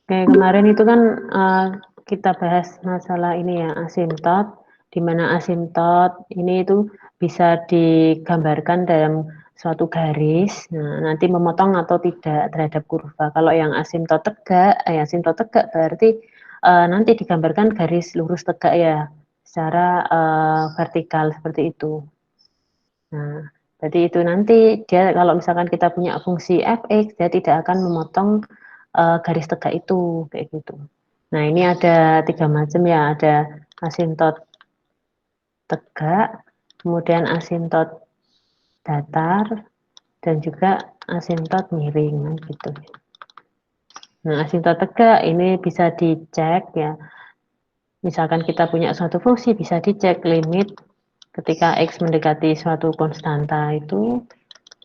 Oke, kemarin itu kan kita bahas masalah ini ya, asintot, di mana asintot ini itu bisa digambarkan dalam suatu garis. Nah, nanti memotong atau tidak terhadap kurva. Kalau yang asintot tegak berarti nanti digambarkan garis lurus tegak ya, secara vertikal seperti itu. Nah, jadi itu nanti dia kalau misalkan kita punya fungsi fx, dia tidak akan memotong garis tegak itu, kayak gitu. Nah, ini ada tiga macam ya, ada asintot tegak, kemudian asintot datar, dan juga asintot miring, gitu. Nah, asintot tegak ini bisa dicek ya, misalkan kita punya suatu fungsi, bisa dicek limit ketika x mendekati suatu konstanta itu.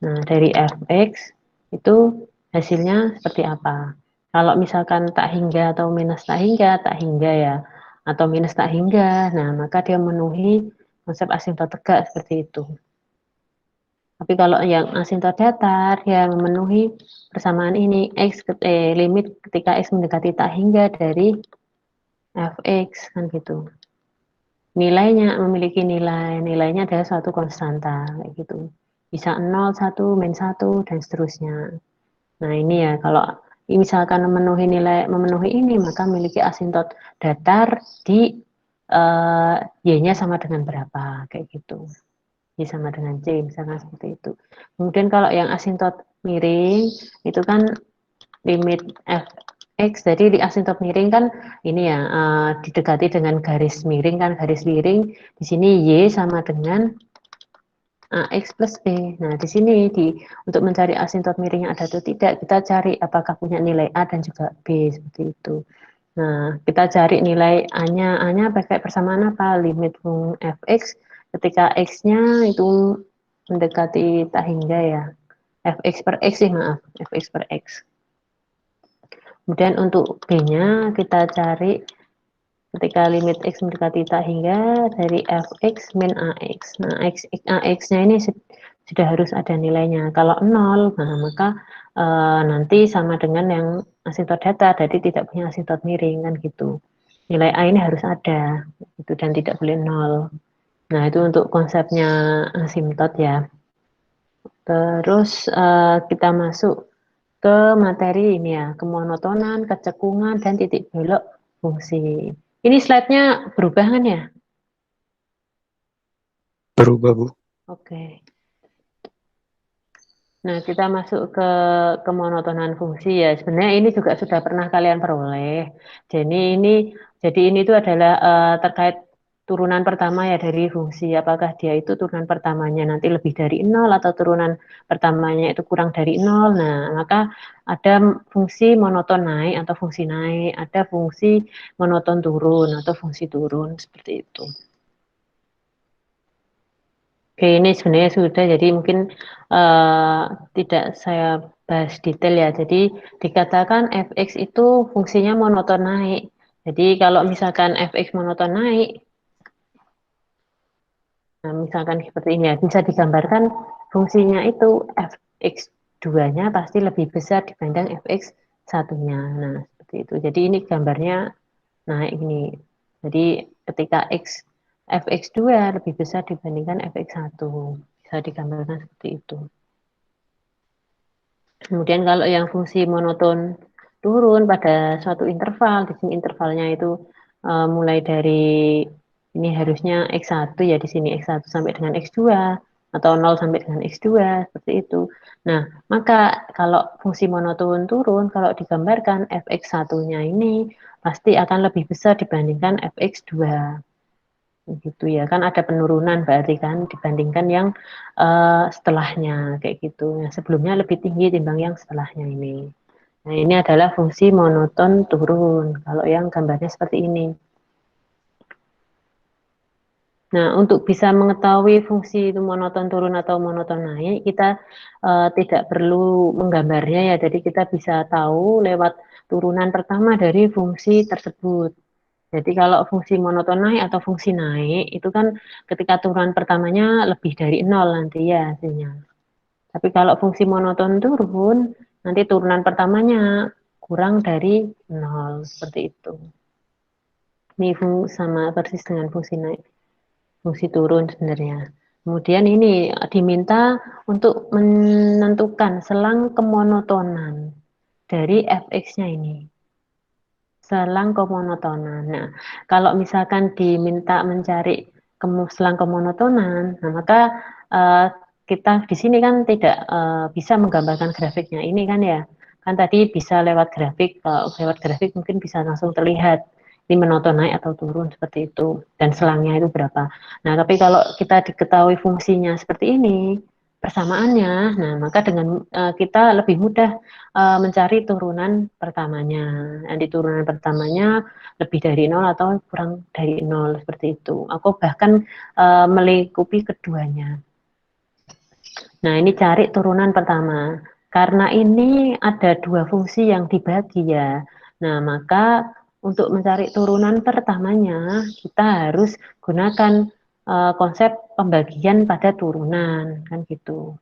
Nah, dari fx itu hasilnya seperti apa? Kalau misalkan tak hingga atau minus tak hingga ya, atau minus tak hingga, nah maka dia memenuhi konsep asintot tegak seperti itu. Tapi kalau yang asintot datar, ya memenuhi persamaan ini, limit ketika x mendekati tak hingga dari fx, kan gitu. Nilainya memiliki nilainya adalah suatu konstanta, kayak gitu. Bisa 0, 1, min 1, dan seterusnya. Nah, ini ya, kalau misalkan memenuhi ini, maka memiliki asintot datar di y-nya sama dengan berapa, kayak gitu. Y sama dengan C, misalkan seperti itu. Kemudian kalau yang asintot miring, itu kan limit fx, jadi di asintot miring kan ini ya, didekati dengan garis miring kan, garis miring, di sini Y sama dengan AX plus B. Nah, di sini untuk mencari asintot miringnya ada atau tidak, kita cari apakah punya nilai A dan juga B, seperti itu. Nah, kita cari nilai A-nya pakai persamaan apa? Limit fx ketika x-nya itu mendekati tak hingga ya. Fx per x sih, maaf. Fx per x. Kemudian untuk B-nya kita cari ketika limit x mendekati tak hingga dari fx min ax. Nah, ax-nya ini sudah harus ada nilainya. Kalau 0, nah maka nanti sama dengan yang asintot datar, jadi tidak punya asintot miring, kan gitu. Nilai a ini harus ada, gitu, dan tidak boleh 0. Nah, itu untuk konsepnya asintot ya. Terus kita masuk ke materi ini ya, kemonotonan, kecekungan, dan titik belok fungsi. Ini slide-nya berubah kan ya? Berubah, Bu. Oke. Nah, kita masuk ke kemonotonan fungsi ya. Sebenarnya ini juga sudah pernah kalian peroleh. Jadi ini itu adalah terkait turunan pertama ya dari fungsi. Apakah dia itu turunan pertamanya nanti lebih dari 0 atau turunan pertamanya itu kurang dari 0. Nah, maka ada fungsi monoton naik atau fungsi naik, ada fungsi monoton turun atau fungsi turun, seperti itu. Oke, ini sebenarnya sudah, jadi mungkin uh, tidak saya bahas detail ya. Jadi dikatakan fx itu fungsinya monoton naik. Jadi kalau misalkan fx monoton naik, nah misalkan seperti ini ya, bisa digambarkan fungsinya itu fx 2-nya pasti lebih besar dibanding fx 1-nya. Nah, seperti itu. Jadi ini gambarnya naik ini. Jadi ketika fx2 lebih besar dibandingkan fx1. Bisa digambarkan seperti itu. Kemudian kalau yang fungsi monoton turun pada suatu interval, di sini intervalnya itu mulai dari ini harusnya x1 ya, di sini x1 sampai dengan x2 atau 0 sampai dengan x2 seperti itu. Nah, maka kalau fungsi monoton turun, kalau digambarkan fx1-nya ini pasti akan lebih besar dibandingkan fx2. Gitu ya, kan ada penurunan berarti kan dibandingkan yang setelahnya, kayak gitu. Yang sebelumnya lebih tinggi timbang yang setelahnya ini. Nah, ini adalah fungsi monoton turun kalau yang gambarnya seperti ini. Nah, untuk bisa mengetahui fungsi itu monoton turun atau monoton naik, kita tidak perlu menggambarnya ya. Jadi kita bisa tahu lewat turunan pertama dari fungsi tersebut. Jadi kalau fungsi monoton naik atau fungsi naik, itu kan ketika turunan pertamanya lebih dari 0 nanti ya hasilnya. Tapi kalau fungsi monoton turun, nanti turunan pertamanya kurang dari 0, seperti itu. Ini sama persis dengan fungsi naik, fungsi turun sebenarnya. Kemudian ini diminta untuk menentukan selang kemonotonan dari fx-nya ini. Selang kemonotonan. Nah, kalau misalkan diminta mencari selang kemonotonan, nah maka kita di sini kan tidak bisa menggambarkan grafiknya ini kan ya. Kan tadi bisa lewat grafik, kalau lewat grafik mungkin bisa langsung terlihat ini monoton naik atau turun seperti itu dan selangnya itu berapa. Nah, tapi kalau kita diketahui fungsinya seperti ini, persamaannya, nah maka dengan kita lebih mudah mencari turunan pertamanya. Nah, di turunan pertamanya lebih dari 0 atau kurang dari 0 seperti itu. Aku bahkan melingkupi keduanya. Nah, ini cari turunan pertama. Karena ini ada dua fungsi yang dibagi ya. Nah, maka untuk mencari turunan pertamanya, kita harus gunakan konsep pembagian pada turunan, kan gitu.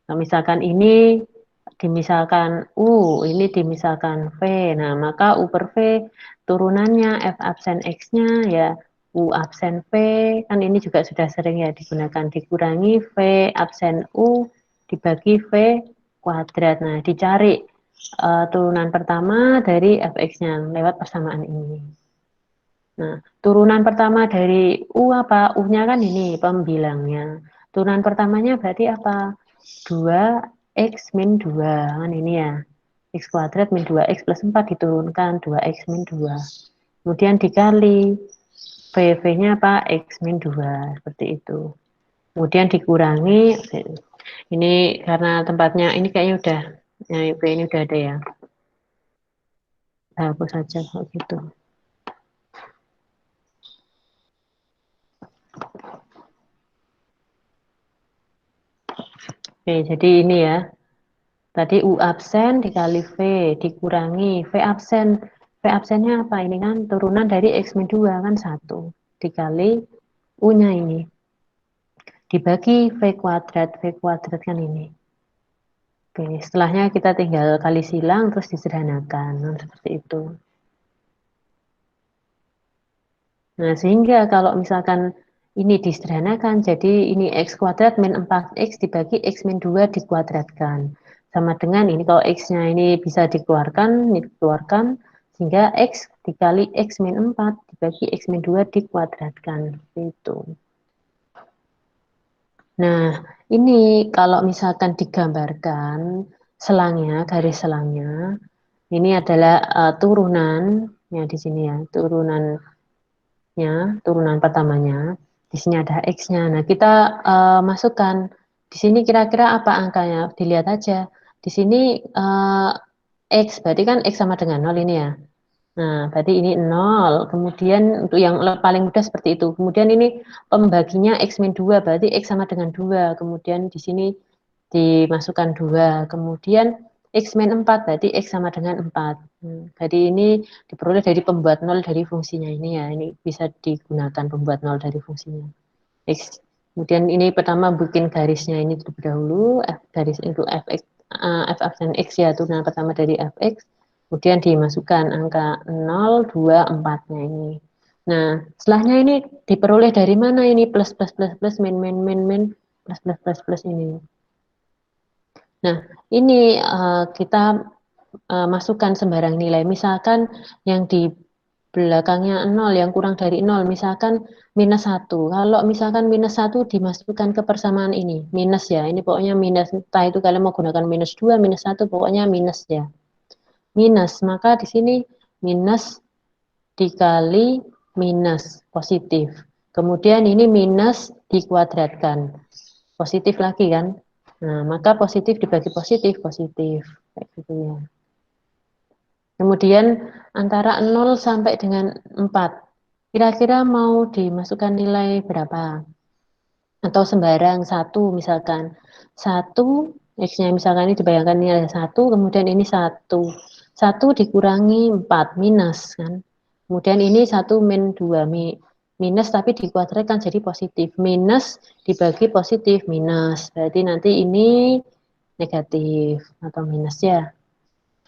Nah, misalkan ini dimisalkan U, ini dimisalkan V. Nah, maka U per V turunannya F absen X-nya ya U absen V, kan ini juga sudah sering ya digunakan, dikurangi V absen U dibagi V kuadrat. Nah, dicari turunan pertama dari Fx-nya lewat persamaan ini. Nah, turunan pertama dari U apa? U-nya kan ini pembilangnya. Turunan pertamanya berarti apa? 2x min 2. Kan ini ya. X kuadrat min 2x plus 4 diturunkan 2x min 2. Kemudian dikali VV-nya apa? X min 2. Seperti itu. Kemudian dikurangi. Ini karena tempatnya ini kayaknya udah. Ya, ini udah ada ya. Hapus saja kalau gitu. Oke, jadi ini ya. Tadi U absen dikali V, dikurangi V absen. V absennya apa? Ini kan turunan dari X min 2 kan 1. Dikali U-nya ini. Dibagi V kuadrat kan ini. Oke, setelahnya kita tinggal kali silang terus disederhanakan. Nah, seperti itu. Nah, sehingga kalau misalkan ini disederhanakan, jadi ini X kuadrat min 4X dibagi X min 2 dikuadratkan. Sama dengan ini kalau X-nya ini bisa dikeluarkan, ini dikeluarkan, sehingga X dikali X min 4 dibagi X min 2 dikuadratkan. Itu. Nah, ini kalau misalkan digambarkan selangnya, garis selangnya, ini adalah turunan, ya di sini ya, turunan pertamanya. Di sini ada X-nya. Nah, kita masukkan. Di sini kira-kira apa angkanya? Dilihat aja. Di sini X, berarti kan X sama dengan 0 ini ya. Nah, berarti ini 0. Kemudian untuk yang paling mudah seperti itu. Kemudian ini pembaginya X min 2, berarti X sama dengan 2. Kemudian di sini dimasukkan 2. Kemudian X min 4, berarti X sama dengan 4. Jadi ini diperoleh dari pembuat 0 dari fungsinya ini ya. Ini bisa digunakan pembuat 0 dari fungsinya. X. Kemudian ini pertama bikin garisnya ini terlebih dahulu. F garis itu Fx, F absen X ya, turunan pertama dari Fx. Kemudian dimasukkan angka 0, 2, 4-nya ini. Nah, setelahnya ini diperoleh dari mana ini? Plus, plus, plus, plus, min, min, min, min, plus, plus, plus, plus ini. Nah, ini kita masukkan sembarang nilai. Misalkan yang di belakangnya 0, yang kurang dari 0, misalkan minus 1. Kalau misalkan minus 1 dimasukkan ke persamaan ini, minus ya, ini pokoknya minus, entah itu kalian mau gunakan minus 2, minus 1, pokoknya minus ya. Minus, maka di sini minus dikali minus, positif. Kemudian ini minus dikuadratkan, positif lagi kan. Nah, maka positif dibagi positif, positif. Kayak gitu ya. Kemudian antara 0 sampai dengan 4. Kira-kira mau dimasukkan nilai berapa? Atau sembarang 1 misalkan. 1, X-nya misalkan ini dibayangkan nilai 1, kemudian ini 1. 1 dikurangi 4, minus kan. Kemudian ini 1 min 2, minus tapi dikuadratkan jadi positif. Minus dibagi positif, minus. Berarti nanti ini negatif atau minus ya.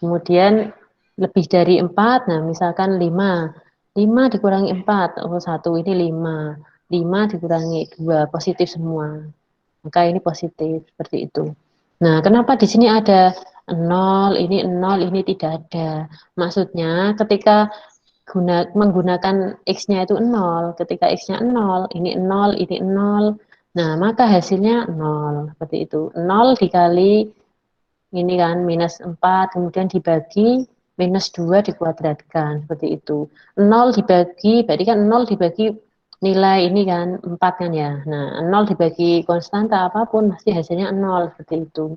Kemudian lebih dari 4, nah misalkan 5. 5 dikurangi 4, oh 1 ini 5. 5 dikurangi 2, positif semua. Maka ini positif, seperti itu. Nah, kenapa di sini ada 0, ini tidak ada. Maksudnya ketika menggunakan X-nya itu 0, ketika X-nya 0, ini 0, ini 0, nah maka hasilnya 0, seperti itu. 0 dikali ini kan minus 4, kemudian dibagi minus 2 dikuadratkan, seperti itu. 0 dibagi, berarti kan 0 dibagi nilai ini kan 4 kan ya. Nah, 0 dibagi konstanta apapun pasti hasilnya 0, seperti itu.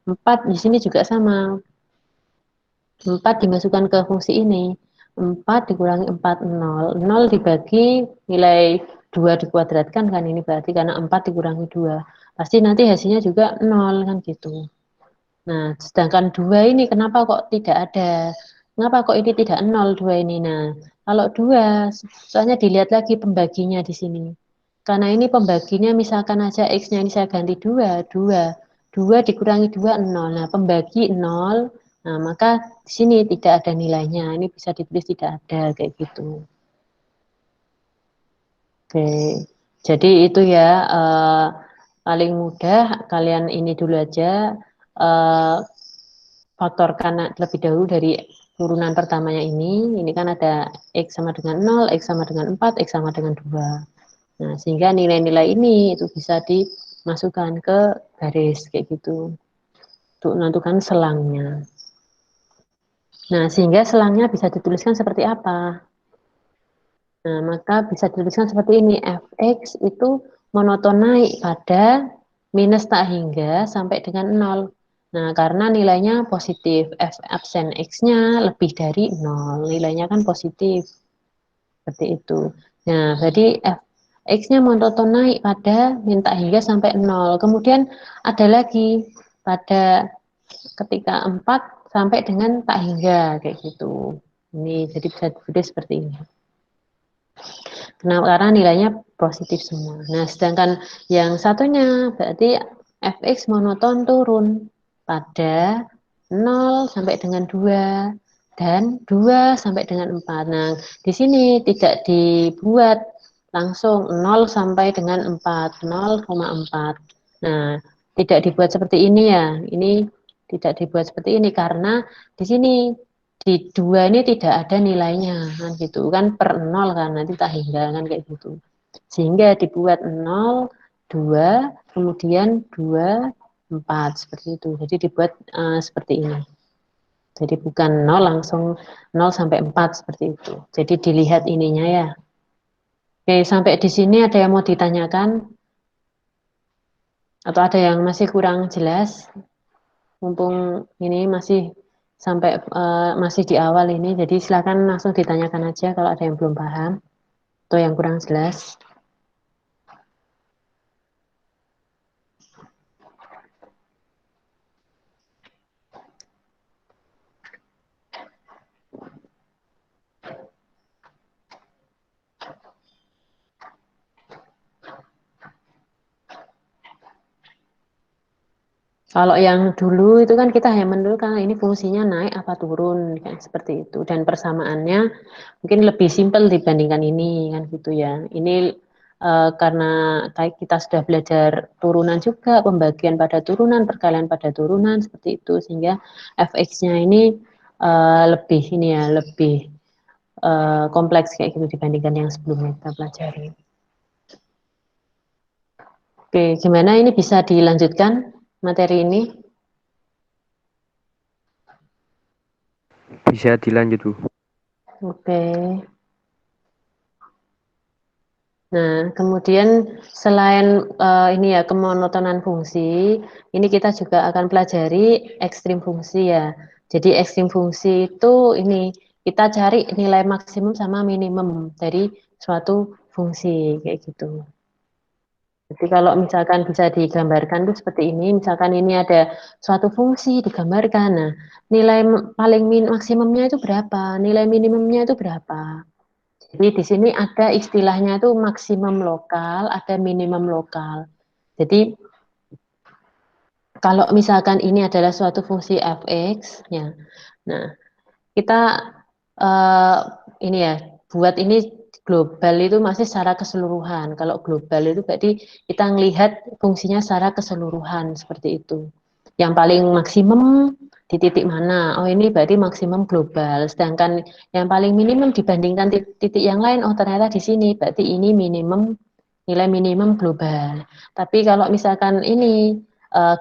4 di sini juga sama. 4 dimasukkan ke fungsi ini. 4 dikurangi 4, 0. 0 dibagi nilai 2 dikuadratkan kan ini berarti karena 4 dikurangi 2. Pasti nanti hasilnya juga 0 kan gitu. Nah, sedangkan 2 ini kenapa kok tidak ada? Kenapa kok ini tidak 0, 2 ini? Nah, kalau 2, soalnya dilihat lagi pembaginya di sini. Karena ini pembaginya misalkan aja X-nya ini saya ganti 2, 2. 2 dikurangi 2, 0. Nah, pembagi 0, nah maka di sini tidak ada nilainya. Ini bisa ditulis tidak ada, kayak gitu. Oke, jadi itu ya paling mudah kalian ini dulu aja. eh, Faktorkan terlebih dahulu dari turunan pertamanya ini. Ini kan ada X sama dengan 0, X sama dengan 4, X sama dengan 2. Nah, sehingga nilai-nilai ini itu bisa dimasukkan ke garis kayak gitu. Untuk menentukan selangnya. Nah, sehingga selangnya bisa dituliskan seperti apa? Nah, maka bisa dituliskan seperti ini. Fx itu monoton naik pada minus tak hingga sampai dengan 0. Nah, karena nilainya positif. F absen X-nya lebih dari 0. Nilainya kan positif. Seperti itu. Nah, berarti X-nya monoton naik pada min tak hingga sampai 0. Kemudian ada lagi pada ketika 4 sampai dengan tak hingga. Kayak gitu. Ini jadi bisa ditulis seperti ini. Nah, karena nilainya positif semua. Nah, sedangkan yang satunya berarti fx monoton turun pada 0 sampai dengan 2 dan 2 sampai dengan 4. Nah, di sini tidak dibuat langsung 0 sampai dengan 4, 0,4. Nah, tidak dibuat seperti ini ya. Ini tidak dibuat seperti ini karena di sini di 2 ini tidak ada nilainya kan gitu kan per 0 kan nanti tak hingga kan kayak gitu sehingga dibuat 0 2 kemudian 2 4 seperti itu jadi dibuat seperti ini jadi bukan 0 langsung 0 sampai 4 seperti itu jadi dilihat ininya ya oke sampai di sini ada yang mau ditanyakan atau ada yang masih kurang jelas mumpung ini masih sampai masih di awal ini, jadi silakan langsung ditanyakan aja kalau ada yang belum paham atau yang kurang jelas. Kalau yang dulu itu kan kita hanya menentukan ini fungsinya naik apa turun kayak seperti itu dan persamaannya mungkin lebih simpel dibandingkan ini kan gitu ya. Ini karena kayak kita sudah belajar turunan juga pembagian pada turunan perkalian pada turunan seperti itu sehingga fx-nya ini lebih ini ya lebih kompleks kayak gitu dibandingkan yang sebelumnya kita pelajari. Oke, gimana ini bisa dilanjutkan materi ini? Bisa dilanjut, Bu. Oke. Nah, kemudian selain ini ya kemonotonan fungsi, ini kita juga akan pelajari ekstrim fungsi ya. Jadi ekstrim fungsi itu ini kita cari nilai maksimum sama minimum dari suatu fungsi kayak gitu. Jadi kalau misalkan bisa digambarkan tuh seperti ini, misalkan ini ada suatu fungsi digambarkan, nah nilai paling maksimumnya itu berapa, nilai minimumnya itu berapa. Jadi di sini ada istilahnya itu maksimum lokal, ada minimum lokal. Jadi kalau misalkan ini adalah suatu fungsi fx, ya, nah kita ini ya, buat ini global itu masih secara keseluruhan. Kalau global itu berarti kita melihat fungsinya secara keseluruhan seperti itu. Yang paling maksimum di titik mana? Oh ini berarti maksimum global. Sedangkan yang paling minimum dibandingkan titik yang lain, oh ternyata di sini berarti ini minimum, nilai minimum global. Tapi kalau misalkan ini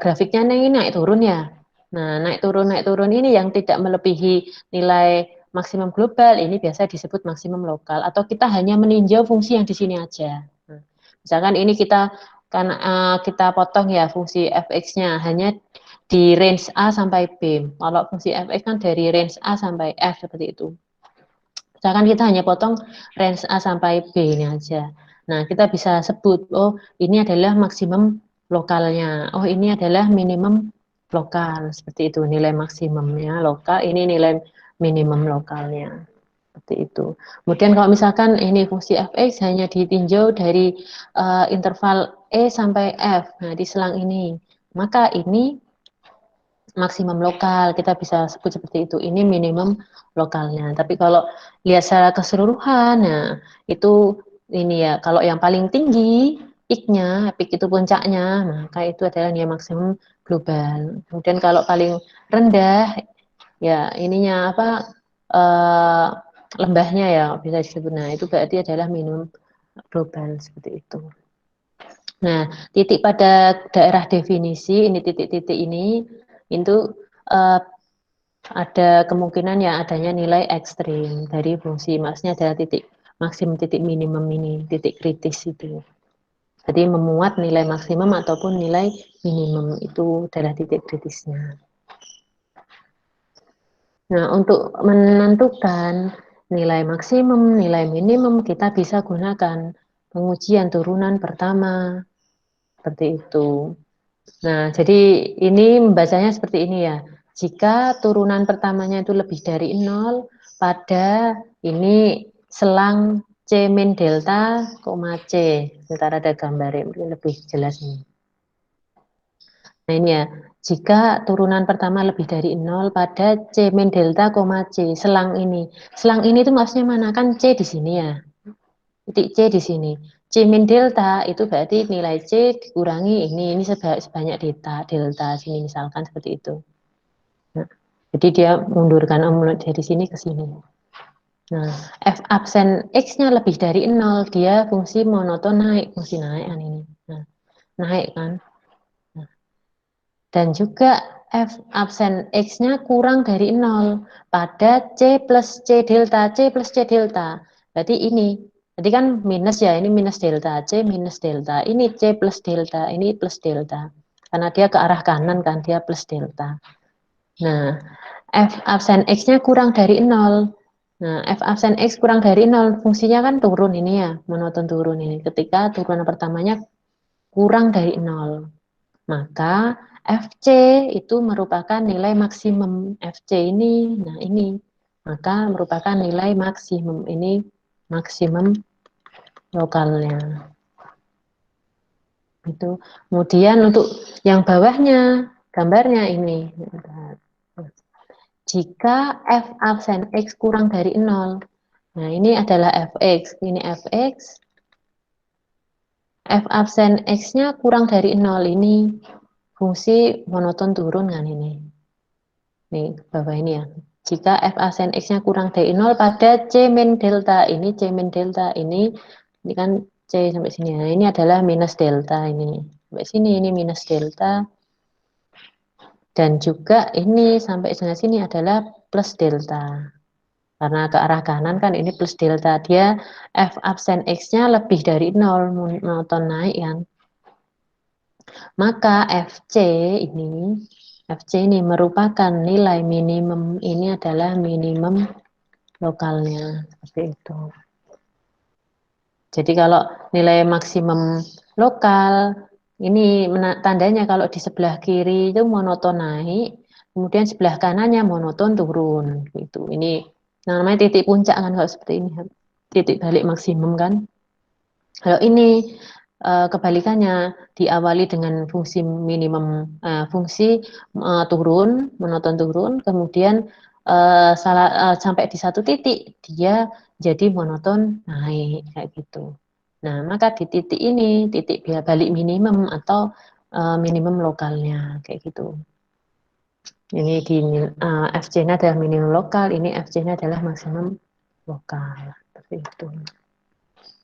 grafiknya ini naik turun ya. Nah, naik turun ini yang tidak melebihi nilai maksimum global ini biasa disebut maksimum lokal atau kita hanya meninjau fungsi yang di sini aja. Nah, misalkan ini kita kan kita potong ya fungsi fx-nya hanya di range A sampai B. Kalau fungsi fx kan dari range A sampai F seperti itu. Misalkan kita hanya potong range A sampai B ini aja. Nah, kita bisa sebut, oh ini adalah maksimum lokalnya, oh ini adalah minimum lokal, seperti itu nilai maksimumnya lokal, ini nilai minimum lokalnya, seperti itu. Kemudian kalau misalkan ini fungsi fx hanya ditinjau dari interval E sampai F, nah di selang ini, maka ini maksimum lokal, kita bisa sebut seperti itu. Ini minimum lokalnya. Tapi kalau lihat secara keseluruhan, nah itu ini ya, kalau yang paling tinggi peak-nya, peak itu puncaknya, maka itu adalah nilai maksimum global. Kemudian kalau paling rendah, ya ininya apa eh, lembahnya ya bisa disebut. Nah itu berarti adalah minimum global seperti itu. Nah, titik pada daerah definisi ini titik-titik ini itu eh, ada kemungkinan yang adanya nilai ekstrim dari fungsi, maksudnya adalah titik maksimum, titik minimum ini, titik kritis itu. Jadi memuat nilai maksimum ataupun nilai minimum itu adalah titik kritisnya. Nah, untuk menentukan nilai maksimum, nilai minimum, kita bisa gunakan pengujian turunan pertama, seperti itu. Nah, jadi ini membacanya seperti ini ya. Jika turunan pertamanya itu lebih dari 0 pada ini selang C min delta, C. Sebentar ada gambarnya, mungkin lebih jelas ini. Nah ini ya, jika turunan pertama lebih dari 0 pada C min delta, C. Selang ini. Selang ini itu maksudnya mana? Kan C di sini ya. Titik C di sini. C min delta itu berarti nilai C dikurangi ini sebanyak delta sini misalkan seperti itu. Nah, jadi dia mundurkan dari sini ke sini. Nah, F absen X-nya lebih dari 0, dia fungsi monoton naik, fungsi naik kan ini. Nah, naik kan. Nah, dan juga F absen X-nya kurang dari 0 pada C plus C delta, C plus C delta. Berarti ini, jadi kan minus ya, ini minus delta, C minus delta, ini C plus delta, ini plus delta. Karena dia ke arah kanan kan, dia plus delta. Nah, F absen X-nya kurang dari 0. Nah, F absen X kurang dari 0, fungsinya kan turun ini ya, monoton turun ini. Ketika turunan pertamanya kurang dari 0. Maka FC itu merupakan nilai maksimum. FC ini, nah ini, maka merupakan nilai maksimum. Ini maksimum lokalnya. Itu. Kemudian untuk yang bawahnya, gambarnya ini. Jika F absen X kurang dari 0, nah ini adalah Fx, ini Fx, F absen X-nya kurang dari 0, ini fungsi monoton turun kan ini. Nih, bawah ini ya. Jika F absen X-nya kurang dari 0 pada C min delta, ini C min delta, ini kan C sampai sini. Nah, ini adalah minus delta ini. Sampai sini ini minus delta. Dan juga ini sampai sana sini adalah plus delta. Karena ke arah kanan kan ini plus delta. Dia F absen X-nya lebih dari 0, monoton naik kan. Maka FC ini merupakan nilai minimum, ini adalah minimum lokalnya, seperti itu. Jadi kalau nilai maksimum lokal, ini tandanya kalau di sebelah kiri itu monoton naik, kemudian sebelah kanannya monoton turun, gitu. Ini namanya titik puncak kan kalau seperti ini, titik balik maksimum kan. Kalau ini kebalikannya diawali dengan fungsi minimum, fungsi turun, monoton turun, kemudian sampai di satu titik dia jadi monoton naik kayak gitu. Nah, maka di titik ini titik balik minimum atau minimum lokalnya kayak gitu. Ini di FC-nya adalah minimum lokal, ini FC-nya adalah maksimum lokal. Seperti itu.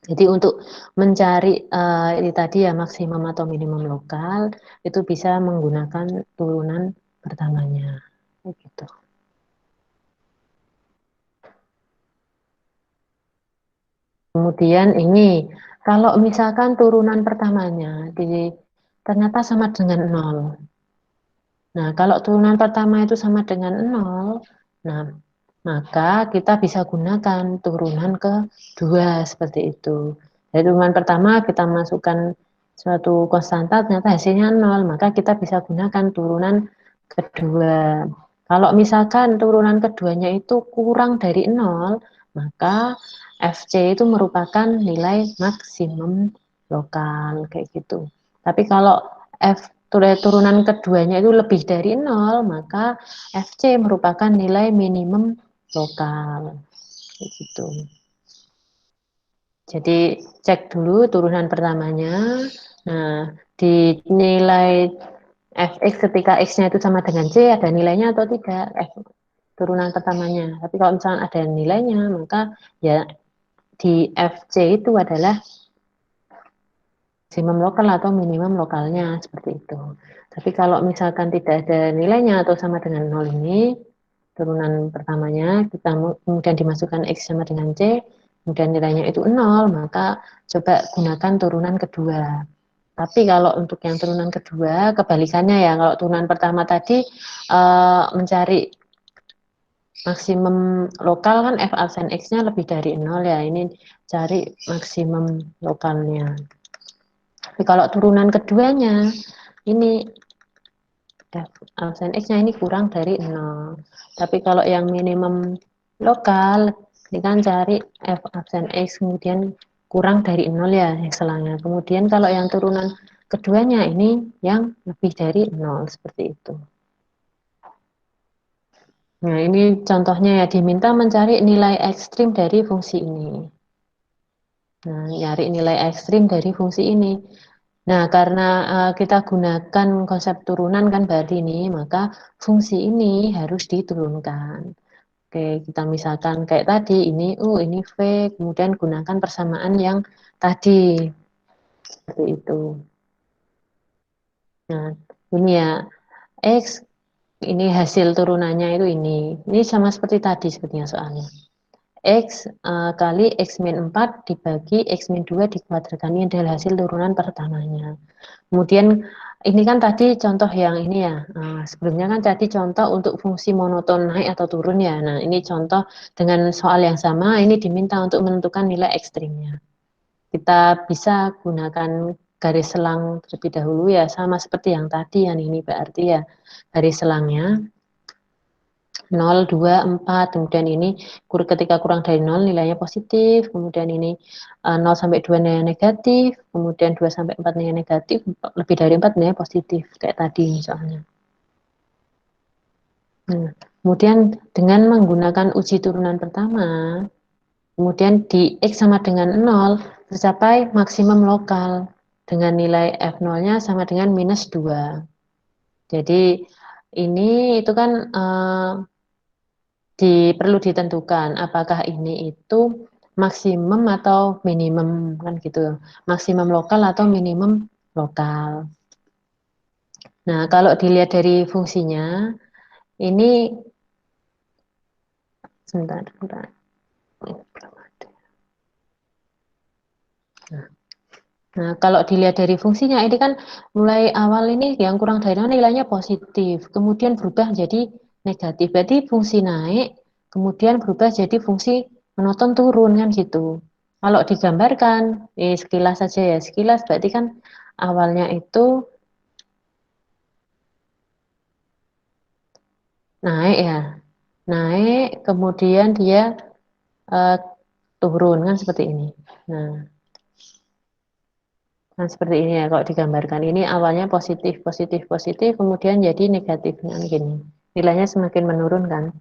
Jadi untuk mencari ini tadi ya maksimum atau minimum lokal itu bisa menggunakan turunan pertamanya. Gitu. Kemudian ini kalau misalkan turunan pertamanya ternyata sama dengan nol. Nah, kalau turunan pertama itu sama dengan nol, nah maka kita bisa gunakan turunan kedua seperti itu. Jadi turunan pertama kita masukkan suatu konstanta, ternyata hasilnya nol, maka kita bisa gunakan turunan kedua. Kalau misalkan turunan keduanya itu kurang dari nol, maka FC itu merupakan nilai maksimum lokal kayak gitu. Tapi kalau F turunan keduanya itu lebih dari nol, maka FC merupakan nilai minimum lokal. Gitu. Jadi cek dulu turunan pertamanya. Nah, di nilai fx ketika x-nya itu sama dengan c, ada nilainya atau tidak turunan pertamanya. Tapi kalau misalnya ada nilainya, maka ya di fc itu adalah maksimum lokal atau minimum lokalnya seperti itu. Tapi kalau misalkan tidak ada nilainya atau sama dengan nol ini, turunan pertamanya kita kemudian dimasukkan x sama dengan c, kemudian nilainya itu nol, maka coba gunakan turunan kedua. Tapi kalau untuk yang turunan kedua, kebalikannya ya, kalau turunan pertama tadi mencari maksimum lokal kan f absen x-nya lebih dari nol ya, ini cari maksimum lokalnya. Tapi kalau turunan keduanya, ini absen X-nya ini kurang dari 0. Tapi kalau yang minimum lokal, ini kan cari F absen X, kemudian kurang dari 0 ya, selangnya. Kemudian kalau yang turunan keduanya ini yang lebih dari 0, seperti itu. Nah, ini contohnya ya, diminta mencari nilai ekstrim dari fungsi ini. Nah, nyari nilai ekstrim dari fungsi ini. Nah, karena kita gunakan konsep turunan kan berarti ini, maka fungsi ini harus diturunkan. Oke, kita misalkan kayak tadi, ini V, kemudian gunakan persamaan yang tadi. Seperti itu. Nah, ini ya, X, ini hasil turunannya itu ini. Ini sama seperti tadi sebetulnya soalnya. X kali X min 4 dibagi X min 2 dikuadratkan. Ini adalah hasil turunan pertamanya. Kemudian ini kan tadi contoh yang ini ya, sebelumnya kan tadi contoh untuk fungsi monoton naik atau turun ya. Nah ini contoh dengan soal yang sama, ini diminta untuk menentukan nilai ekstrimnya. Kita bisa gunakan garis selang terlebih dahulu ya, sama seperti yang tadi, yang ini berarti ya garis selangnya 0, 2, 4, kemudian ini ketika kurang dari 0 nilainya positif, kemudian ini 0 sampai 2 nilainya negatif, kemudian 2 sampai 4 nilainya negatif, lebih dari 4 nilainya positif, kayak tadi misalnya. Nah, kemudian dengan menggunakan uji turunan pertama, kemudian di X sama dengan 0, tercapai maksimum lokal dengan nilai F0-nya sama dengan minus 2. Jadi ini itu kan perlu ditentukan apakah ini itu maksimum atau minimum kan gitu, maksimum lokal atau minimum lokal. Nah kalau dilihat dari fungsinya ini sebentar, sebentar. Nah kalau dilihat dari fungsinya ini kan mulai awal ini yang kurang dari nilainya positif, kemudian berubah jadi negatif. Berarti fungsi naik, kemudian berubah jadi fungsi monoton turun kan gitu. Kalau digambarkan, sekilas saja ya, sekilas berarti kan awalnya itu naik ya, naik, kemudian dia eh, turun kan seperti ini. Nah, nah seperti ini ya kalau digambarkan. Ini awalnya positif, positif, positif, kemudian jadi negatif kan gini. Nilainya semakin menurun kan.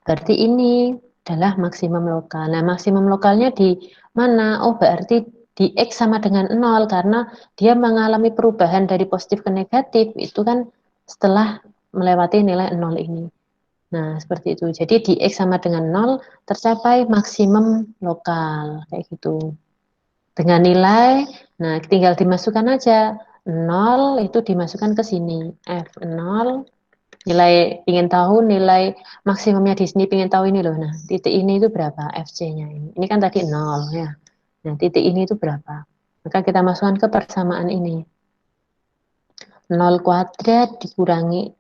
Berarti ini adalah maksimum lokal. Nah, maksimum lokalnya di mana? Oh, berarti di X sama dengan 0 karena dia mengalami perubahan dari positif ke negatif itu kan setelah melewati nilai 0 ini. Nah, seperti itu. Jadi di X sama dengan 0 tercapai maksimum lokal kayak gitu. Dengan nilai, nah tinggal dimasukkan aja. 0 itu dimasukkan ke sini. F0 nilai ingin tahu nilai maksimumnya di sini ingin tahu ini loh. Nah, titik ini itu berapa FC-nya ini? Ini kan tadi 0 ya. Nah, titik ini itu berapa? Maka kita masukkan ke persamaan ini. 0 kuadrat dikurangi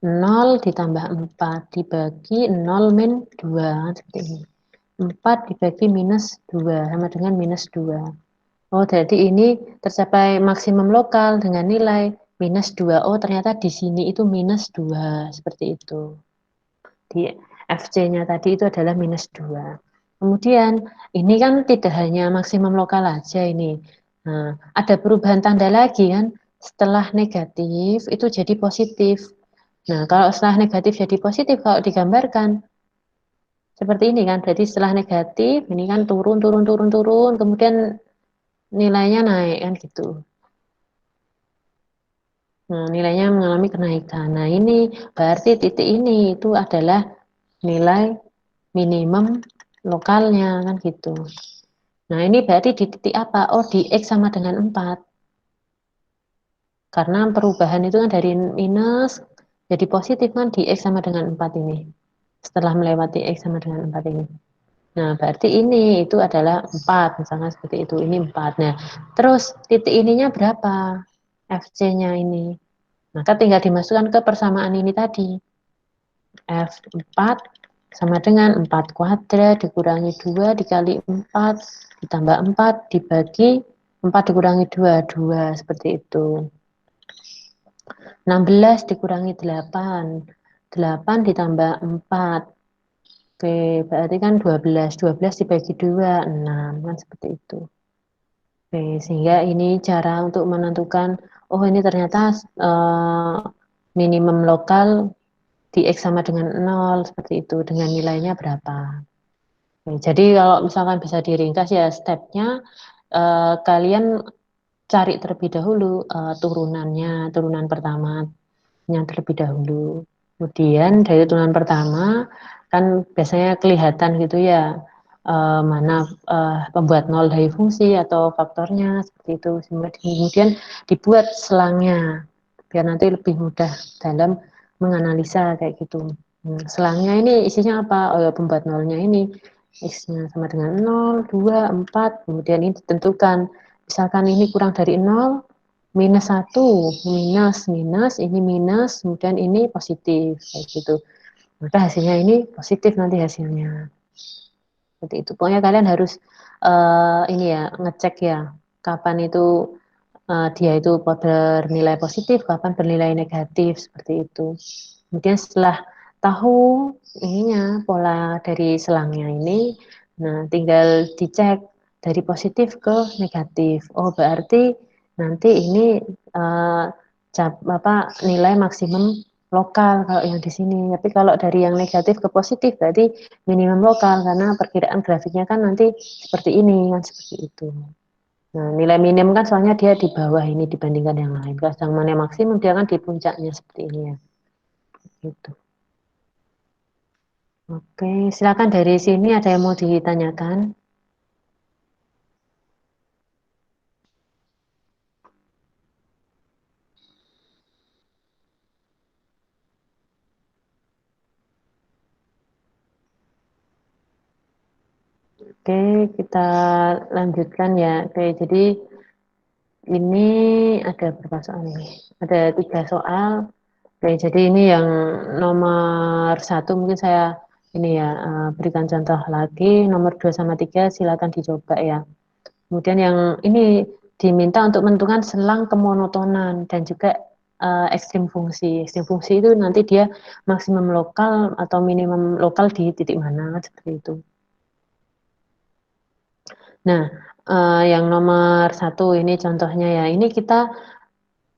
0 ditambah 4 dibagi 0 min 2 seperti ini. 4 dibagi minus 2 sama dengan minus 2. Oh, jadi ini tercapai maksimum lokal dengan nilai minus 2. Oh, ternyata di sini itu minus 2. Seperti itu. Di FC-nya tadi itu adalah minus 2. Kemudian, ini kan tidak hanya maksimum lokal aja ini. Nah, ada perubahan tanda lagi kan. Setelah negatif, itu jadi positif. Nah, kalau setelah negatif jadi positif, kalau digambarkan, seperti ini kan. Berarti setelah negatif, ini kan turun, turun, turun, turun. Kemudian nilainya naik kan gitu. Nah, nilainya mengalami kenaikan. Nah, ini berarti titik ini itu adalah nilai minimum lokalnya kan gitu. Nah, ini berarti di titik apa? Oh, di X sama dengan 4. Karena perubahan itu kan dari minus jadi positif kan di X sama dengan 4 ini. Setelah melewati X sama dengan 4 ini. Nah, berarti ini itu adalah 4, misalnya seperti itu. Ini 4. Nah, terus titik ininya berapa? FC-nya ini. Maka tinggal dimasukkan ke persamaan ini tadi. F4 sama dengan 4 kuadrat dikurangi 2 dikali 4 ditambah 4 dibagi 4 dikurangi 2, 2 seperti itu. 16 dikurangi 8, 8 ditambah 4. Oke, berarti kan 12. 12 dibagi 2, 6. Kan seperti itu. Oke, sehingga ini cara untuk menentukan, oh ini ternyata minimum lokal di X sama dengan 0, seperti itu, dengan nilainya berapa. Oke, jadi kalau misalkan bisa diringkas ya stepnya, kalian cari terlebih dahulu turunannya, turunan pertamanya terlebih dahulu. Kemudian dari turunan pertama, kan biasanya kelihatan gitu ya, mana pembuat nol dari fungsi atau faktornya seperti itu. Kemudian dibuat selangnya biar nanti lebih mudah dalam menganalisa kayak gitu. Selangnya ini isinya apa? Oh ya, pembuat nolnya ini x-nya sama dengan 0, 2, 4. Kemudian ini ditentukan. Misalkan ini kurang dari 0, minus 1, minus, minus, ini minus, kemudian ini positif kayak gitu. Maka hasilnya ini positif nanti hasilnya. Seperti itu. Pokoknya kalian harus ini ya ngecek ya kapan itu dia itu bernilai positif, kapan bernilai negatif seperti itu. Kemudian setelah tahu ininya pola dari selangnya ini, nah tinggal dicek dari positif ke negatif. Oh berarti nanti ini uh, apa nilai maksimum lokal kalau yang di sini. Tapi kalau dari yang negatif ke positif berarti minimum lokal karena perkiraan grafiknya kan nanti seperti ini kan seperti itu. Nah, nilai minim kan soalnya dia di bawah ini dibandingkan yang lain. Kalau yang mana maksimum dia kan di puncaknya seperti ini ya. Gitu. Oke, silakan dari sini ada yang mau ditanyakan? Oke, kita lanjutkan ya. Oke, jadi ini ada berapa soal ini? Ada 3 soal. Oke, jadi ini yang nomor 1 mungkin saya ini ya berikan contoh lagi. Nomor 2 sama 3 silakan dicoba ya. Kemudian yang ini diminta untuk menentukan selang kemonotonan dan juga ekstrim fungsi. Ekstrim fungsi itu nanti dia maksimum lokal atau minimum lokal di titik mana seperti itu. Nah, yang nomor 1 ini contohnya ya. Ini kita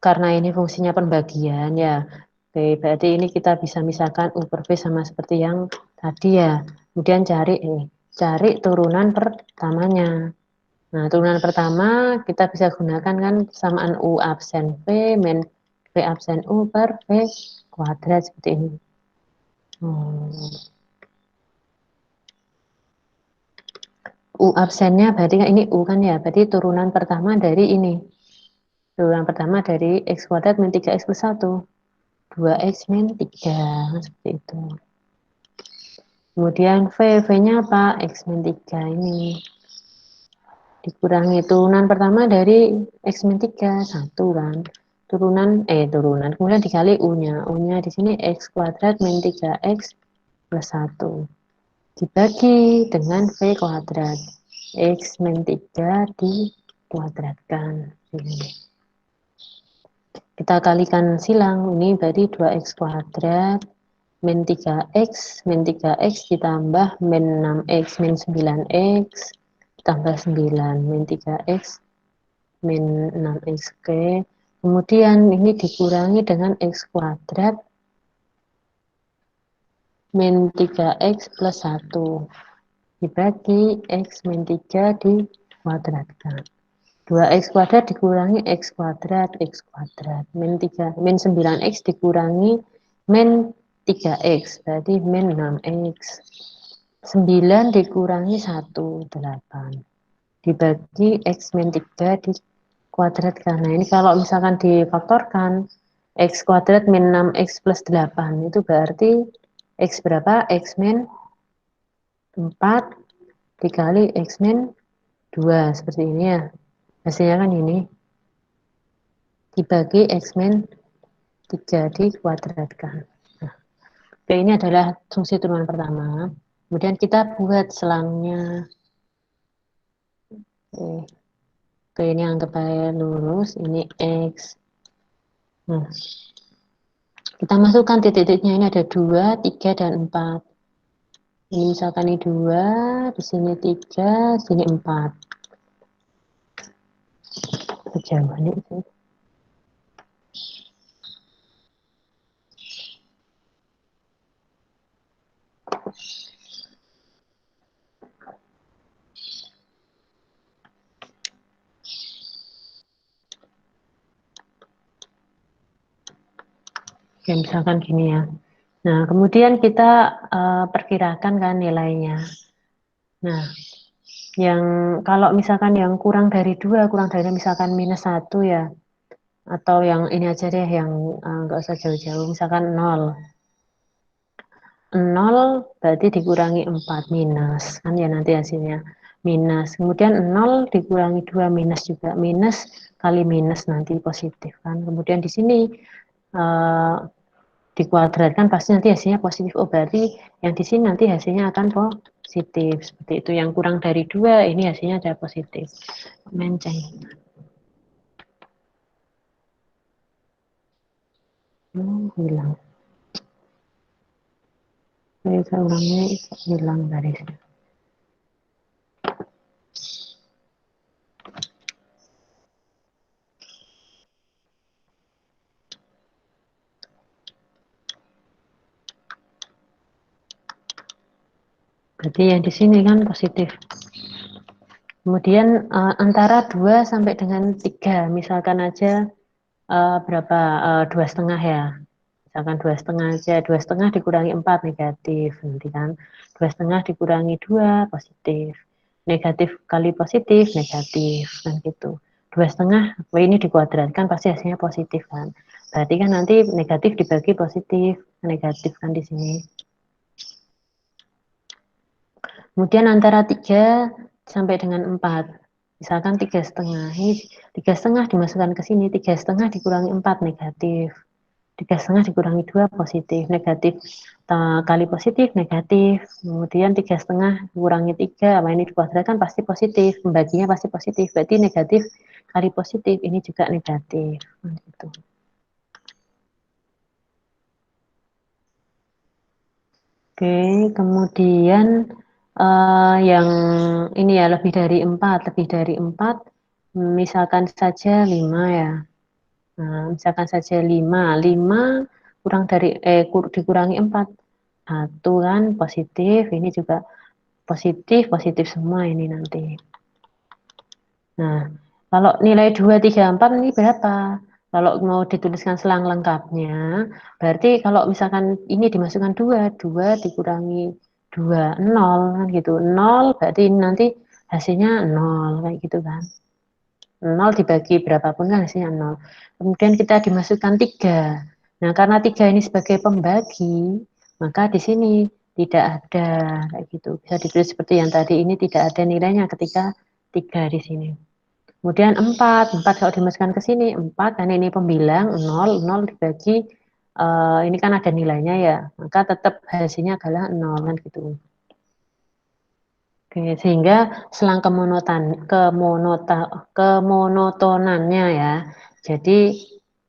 karena ini fungsinya pembagian ya. Oke, berarti ini kita bisa misalkan U per V sama seperti yang tadi ya. Kemudian cari turunan pertamanya. Nah, turunan pertama kita bisa gunakan kan persamaan U absen V min V absen U per V kuadrat seperti ini. U absennya berarti kan ini U kan ya, berarti turunan pertama dari ini. Turunan pertama dari X kuadrat min 3X plus 1. 2X min 3, seperti itu. Kemudian V-nya apa? X min 3 ini. Dikurangi turunan pertama dari X min 3, 1 kan. Turunan. Kemudian dikali U-nya. U-nya di sini X kuadrat min 3X plus 1. Dibagi dengan V kuadrat. X min 3 dikuadratkan. Ini. Kita kalikan silang. Ini berarti 2X kuadrat min 3X, min 3X ditambah min 6X, min 9X, tambah 9, min 3X, min 6X. Oke. Kemudian ini dikurangi dengan X kuadrat, min 3X plus 1. Dibagi X min 3 dikuadratkan. 2X kuadrat dikurangi X kuadrat, min 9X dikurangi min 3X, berarti min 6X. 9 dikurangi 1, 8. Dibagi X min 3 dikuadratkan. Nah, ini kalau misalkan difaktorkan, X kuadrat min 6X plus 8, itu berarti X berapa? X min 4 dikali X min 2, seperti ini ya. Hasilnya kan ini. Dibagi X min 3 dikuadratkan. Nah, oke, ini adalah fungsi turunan pertama. Kemudian kita buat selangnya. Oke, ini anggap aja lurus. Ini X. Nah, kita masukkan titik-titiknya. Ini ada 2, 3, dan 4. Ini misalkan ini 2, di sini 3, di sini 4. Jawabannya itu. Oke, misalkan gini ya. Nah, kemudian kita perkirakan kan nilainya. Nah, yang kalau misalkan yang kurang dari 2, kurang dari misalkan minus 1 ya, atau yang ini aja deh, yang nggak usah jauh-jauh, misalkan 0. 0 berarti dikurangi 4 minus, kan ya nanti hasilnya minus. Kemudian 0 dikurangi 2 minus juga, minus kali minus nanti positif kan. Kemudian di sini dikuadratkan pasti nanti hasilnya positif. Oh, berarti yang di sini nanti hasilnya akan positif. Seperti itu. Yang kurang dari 2 ini hasilnya ada positif. Menceng. Hilang. Saya ulangnya hilang garisnya. Berarti yang di sini kan positif. Kemudian antara 2 sampai dengan 3, misalkan aja berapa? 2,5 ya. Misalkan 2,5 aja, 2,5 dikurangi 4 negatif, nanti kan 2,5 dikurangi 2 positif, negatif kali positif negatif, kan gitu. 2,5 ini dikuadratkan pasti hasilnya positif kan. Berarti kan nanti negatif dibagi positif, negatif kan di sini. Kemudian antara 3 sampai dengan 4, misalkan 3,5, ini 3,5 dimasukkan ke sini, 3,5 dikurangi 4 negatif. 3,5 dikurangi 2 positif, negatif kali positif negatif, kemudian 3,5 kurangi 3, apa ini dikuadratkan pasti positif, membaginya pasti positif, berarti negatif kali positif ini juga negatif. Gitu. Oke, kemudian yang ini ya lebih dari 4, misalkan saja 5 ya. Nah, misalkan saja 5 kurang dari dikurangi 4. 1 kan positif, ini juga positif, positif semua ini nanti. Nah, kalau nilai 2, 3, 4 ini berapa? Kalau mau dituliskan selang lengkapnya, berarti kalau misalkan ini dimasukkan 2, 2 dikurangi 2, 0 kan gitu. 0 berarti ini nanti hasilnya 0 kayak gitu kan. 0 dibagi berapapun kan hasilnya 0. Kemudian kita dimasukkan 3. Nah, karena 3 ini sebagai pembagi, maka di sini tidak ada kayak gitu. Bisa ditulis seperti yang tadi ini tidak ada nilainya ketika 3 di sini. Kemudian 4, 4 kalau dimasukkan ke sini 4 dan ini pembilang 0, 0 dibagi ini kan ada nilainya ya, maka tetap hasilnya adalah 0 kan gitu. Oke, sehingga selang kemonotonannya ya. Jadi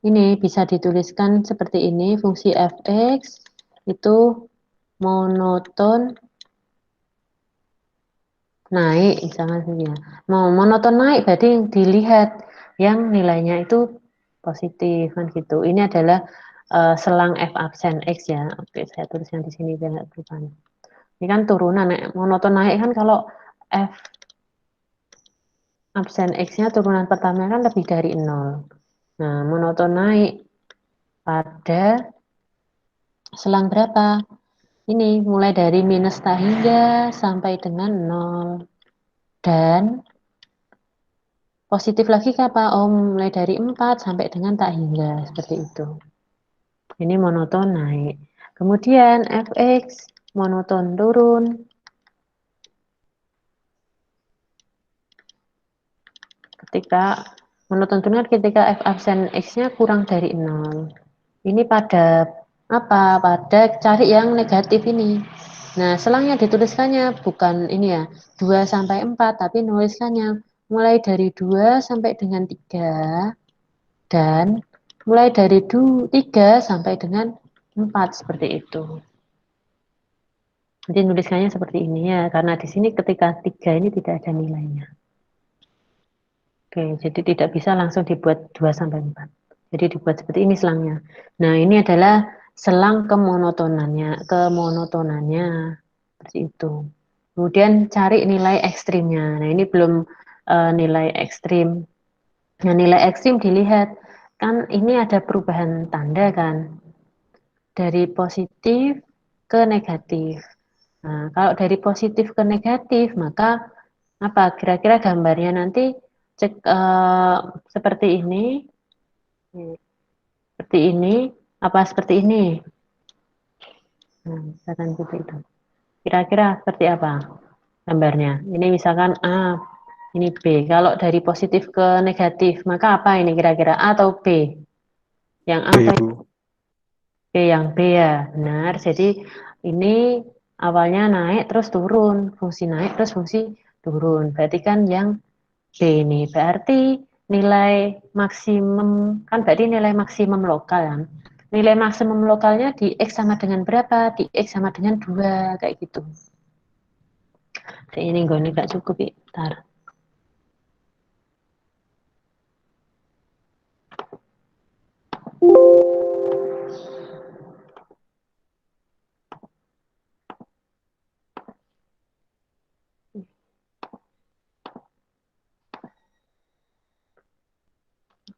ini bisa dituliskan seperti ini, fungsi f(x) itu monoton naik, misalnya ya. Mau monoton naik berarti dilihat yang nilainya itu positif kan gitu. Ini adalah selang f absen x ya. Oke, saya tuliskan di sini biar nggak berubah. Ini kan turunan, monoton naik kan kalau f absen X-nya turunan pertama kan lebih dari 0. Nah, monoton naik pada selang berapa? Ini mulai dari minus tak hingga sampai dengan 0. Dan positif lagi apa? Oh, mulai dari 4 sampai dengan tak hingga. Seperti itu. Ini monoton naik. Kemudian fx monoton turun. Ketika monoton turun ketika f absen X-nya kurang dari 0. Ini pada apa? Pada cari yang negatif ini. Nah, selangnya dituliskannya bukan ini ya, 2 sampai 4, tapi nuliskannya mulai dari 2 sampai dengan 3 dan mulai dari 3 sampai dengan 4 seperti itu. Jadi nuliskannya seperti ini ya, karena di sini ketika 3 ini tidak ada nilainya. Oke, jadi tidak bisa langsung dibuat 2 sampai 4. Jadi dibuat seperti ini selangnya. Nah, ini adalah selang kemonotonannya seperti itu. Kemudian cari nilai ekstrimnya. Nah, ini belum nilai ekstrim. Nah, nilai ekstrim dilihat kan ini ada perubahan tanda kan dari positif ke negatif. Nah, kalau dari positif ke negatif, maka apa kira-kira gambarnya nanti cek seperti ini, seperti ini, apa seperti ini? Nah, misalkan seperti itu. Kira-kira seperti apa gambarnya? Ini misalkan A, ini B. Kalau dari positif ke negatif, maka apa ini kira-kira A atau B? Yang A B, atau Bu. B? Yang B ya, benar. Jadi ini awalnya naik terus turun, fungsi naik terus fungsi turun. Berarti kan yang B ini berarti nilai maksimum kan berarti nilai maksimum lokal kan. Nilai maksimum lokalnya di X sama dengan berapa? Di X sama dengan 2 kayak gitu. Ini gue gak cukup ya. Ntar.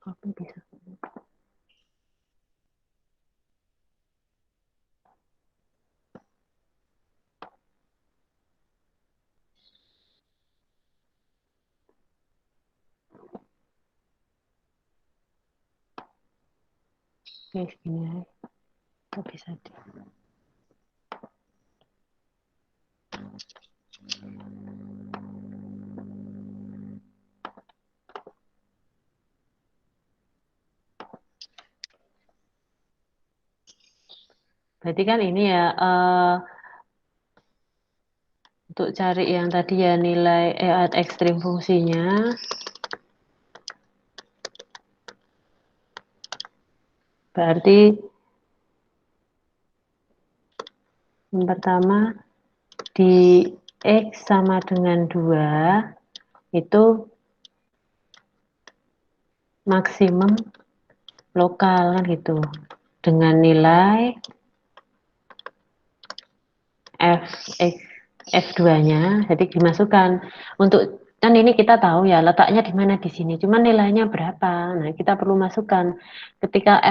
Aku bisa. Oke, segini aja. Kok bisa di. Berarti kan ini ya untuk cari yang tadi ya nilai ekstrim fungsinya. Berarti yang pertama di X sama dengan 2 itu maksimum lokal kan gitu. Dengan nilai Fx F2-nya, jadi dimasukkan. Untuk kan ini kita tahu ya letaknya di mana di sini, cuman nilainya berapa. Nah, kita perlu masukkan ketika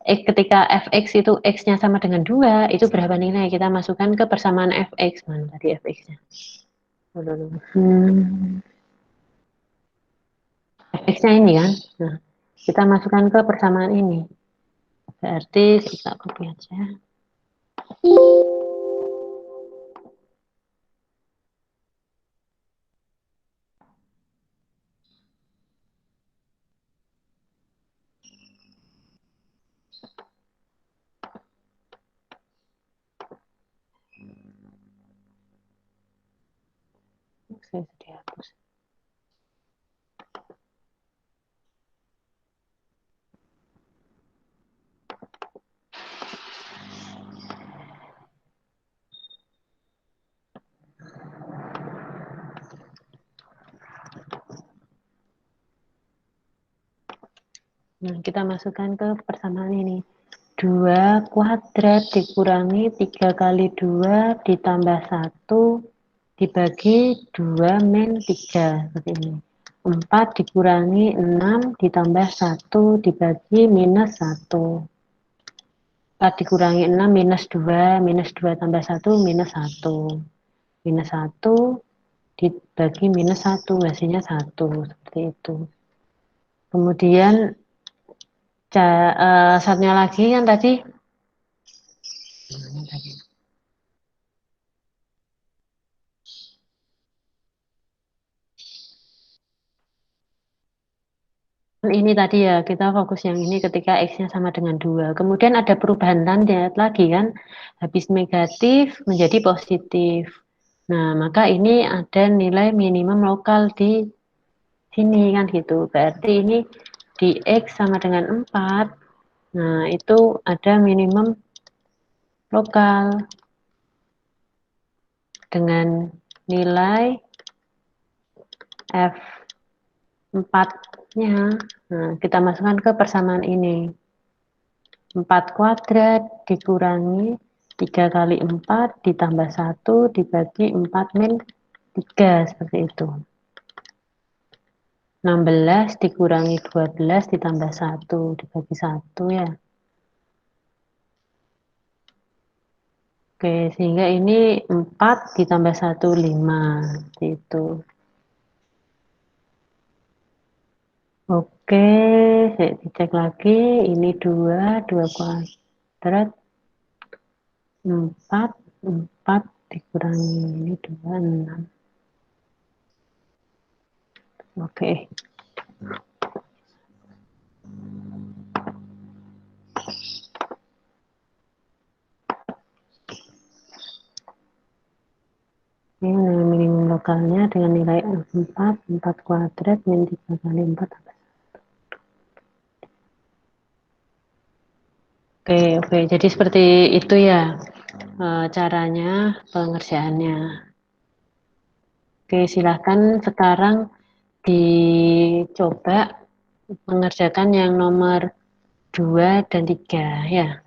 ketika fx itu x-nya sama dengan 2, itu berapa nilai? Kita masukkan ke persamaan fx. Mana tadi fx-nya? Fx-nya ini kan. Nah, kita masukkan ke persamaan ini. Berarti kita copy aja. Saya sudah hapus. Nah, kita masukkan ke persamaan ini. 2 kuadrat dikurangi 3 kali 2 ditambah 1 dibagi 2 min 3. Seperti ini. 4 dikurangi 6 ditambah 1 dibagi minus 1. 4 dikurangi 6 minus 2 tambah 1 minus 1. Minus 1 dibagi minus 1, hasilnya 1. Seperti itu. Kemudian satunya lagi yang tadi. Ini tadi ya, kita fokus yang ini ketika X-nya sama dengan 2. Kemudian ada perubahan tanda lagi kan, habis negatif menjadi positif. Nah, maka ini ada nilai minimum lokal di sini kan gitu. Berarti ini di X sama dengan 4. Nah, itu ada minimum lokal dengan nilai F4-nya. Nah, kita masukkan ke persamaan ini. 4 kuadrat dikurangi 3 kali 4 ditambah 1 dibagi 4 min 3. Seperti itu. 16 dikurangi 12 ditambah 1 dibagi 1 ya. Oke, sehingga ini 4 ditambah 1, 5. Itu. Oke, saya dicek lagi. Ini 2 kuadrat. 4 dikurangi ini 2, 6. Oke. Ini minimum lokalnya dengan nilai 4 kuadrat min 3 kali 4. Oke, jadi seperti itu ya caranya pengerjaannya. Oke, silahkan sekarang dicoba mengerjakan yang nomor 2 dan 3 ya.